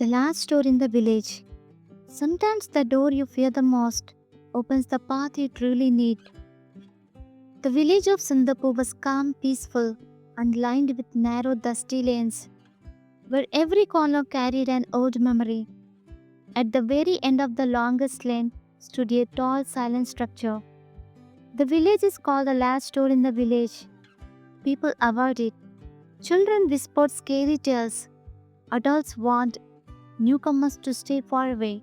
The last door in the village. Sometimes the door you fear the most opens the path you truly need. The village of Sindapur was calm, peaceful, and lined with narrow, dusty lanes, where every corner carried an old memory. At the very end of the longest lane stood a tall, silent structure. The village is called the last door in the village. People avoid it. Children whispered scary tales. Adults warned newcomers to stay far away.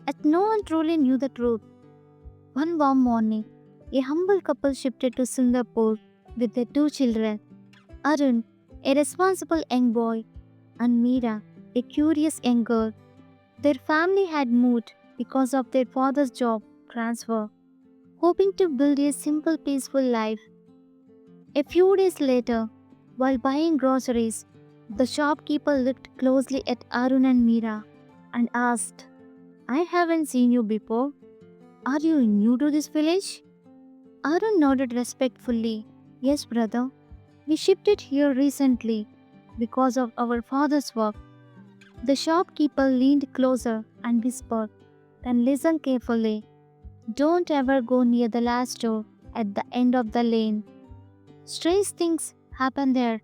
Yet no one truly knew the truth. One warm morning, a humble couple shifted to Singapore with their two children, Arun, a responsible young boy, and Meera, a curious young girl. Their family had moved because of their father's job transfer, hoping to build a simple, peaceful life. A few days later, while buying groceries, the shopkeeper looked closely at Arun and Meera and asked, I haven't seen you before. Are you new to this village? Arun nodded respectfully. Yes, brother. We shifted here recently because of our father's work. The shopkeeper leaned closer and whispered, then listened carefully. Don't ever go near the last door at the end of the lane. Strange things happen there.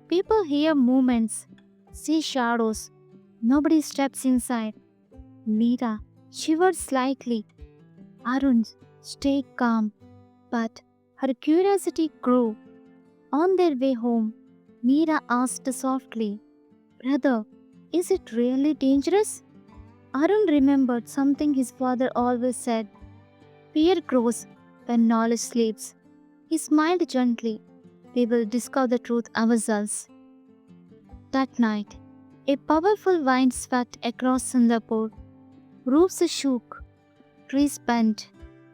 People hear movements, see shadows. Nobody steps inside. Meera shivered slightly. Arun stayed calm, but her curiosity grew. On their way home, Meera asked softly, Brother, is it really dangerous? Arun remembered something his father always said, fear grows when knowledge sleeps. He smiled gently. We will discover the truth ourselves. That night, a powerful wind swept across Singapore. Roofs shook, trees bent,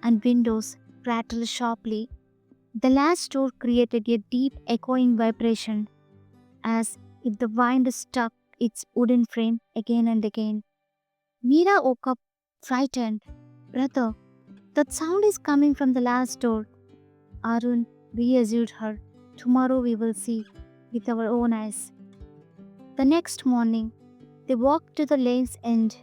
and windows rattled sharply. The last door created a deep echoing vibration, as if the wind struck its wooden frame again and again. Meera woke up, frightened. Brother, that sound is coming from the last door. Arun reassured her. Tomorrow we will see with our own eyes. The next morning, they walked to the lane's end.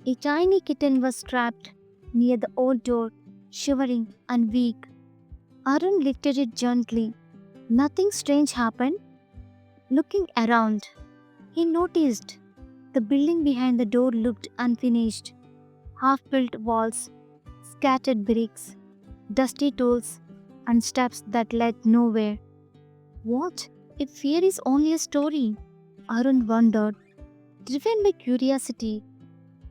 A tiny kitten was trapped near the old door, shivering and weak. Arun lifted it gently. Nothing strange happened. Looking around, he noticed the building behind the door looked unfinished. Half built walls, scattered bricks, dusty tools, and steps that led nowhere. What if fear is only a story? Arun wondered. Driven by curiosity,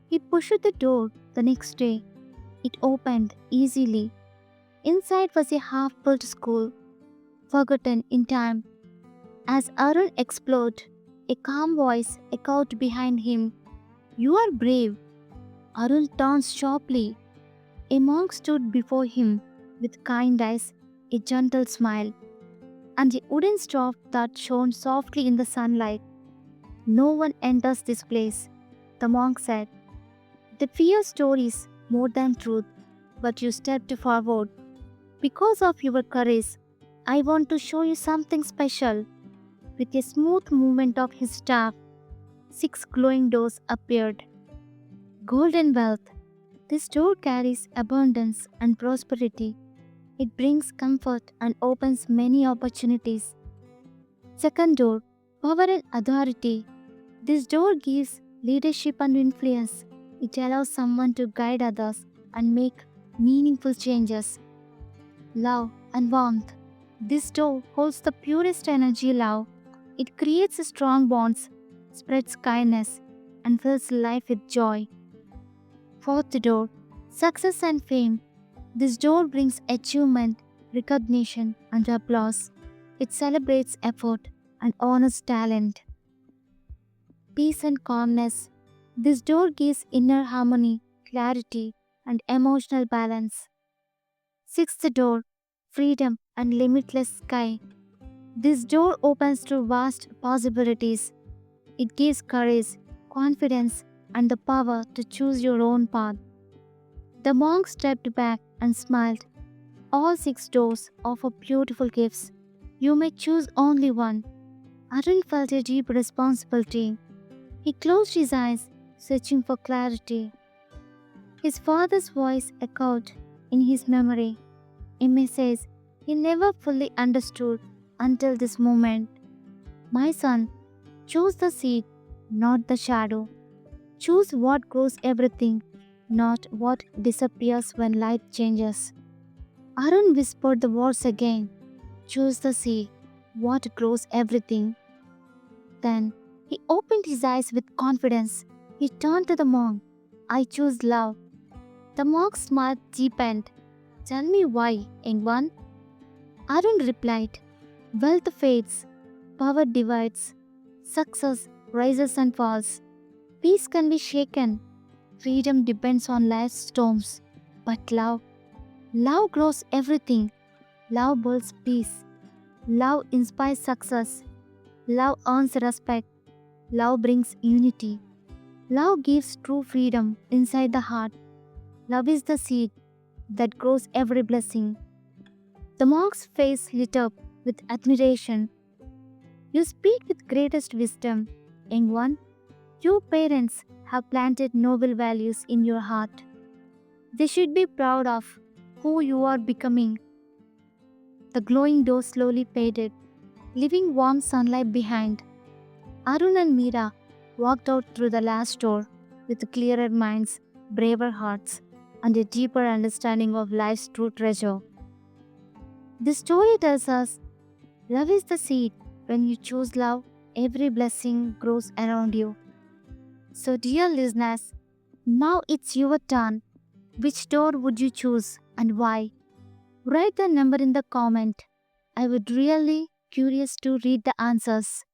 he pushed the door the next day. It opened easily. Inside was a half built school, forgotten in time. As Arun explored, a calm voice echoed behind him. You are brave. Arun turned sharply. A monk stood before him with kind eyes, a gentle smile, and a wooden stove that shone softly in the sunlight. No one enters this place, the monk said. They fear stories more than truth, but you stepped forward. Because of your courage, I want to show you something special. With a smooth movement of his staff, 6 glowing doors appeared. Golden wealth. This door carries abundance and prosperity. It brings comfort and opens many opportunities. Second door, power and authority. This door gives leadership and influence. It allows someone to guide others and make meaningful changes. Love and warmth. This door holds the purest energy love. It creates strong bonds, spreads kindness, and fills life with joy. Fourth door, success and fame. This door brings achievement, recognition, and applause. It celebrates effort and honors talent. Peace and calmness. This door gives inner harmony, clarity, and emotional balance. Sixth door, freedom and limitless sky. This door opens to vast possibilities. It gives courage, confidence, and the power to choose your own path. The monk stepped back and smiled. All 6 doors offer beautiful gifts. You may choose only one. Arun felt a deep responsibility. He closed his eyes, searching for clarity. His father's voice echoed in his memory, a message he never fully understood until this moment. My son, choose the seed, not the shadow. Choose what grows everything, not what disappears when light changes. Arun whispered the words again. Choose the seed, what grows everything. Then he opened his eyes with confidence. He turned to the monk. I choose love. The monk's smile deepened. Tell me why, young one. Arun replied, wealth fades, power divides, success rises and falls. Peace can be shaken. Freedom depends on life's storms. But love grows everything. Love builds peace. Love inspires success. Love earns respect. Love brings unity. Love gives true freedom inside the heart. Love is the seed that grows every blessing. The monk's face lit up with admiration. You speak with greatest wisdom, young one. Your parents have planted noble values in your heart. They should be proud of who you are becoming. The glowing door slowly faded, leaving warm sunlight behind. Arun and Meera walked out through the last door with clearer minds, braver hearts, and a deeper understanding of life's true treasure. This story tells us love is the seed. When you choose love, every blessing grows around you. So, dear listeners, now it's your turn. Which door would you choose and why? Write the number in the comment. I would really curious to read the answers.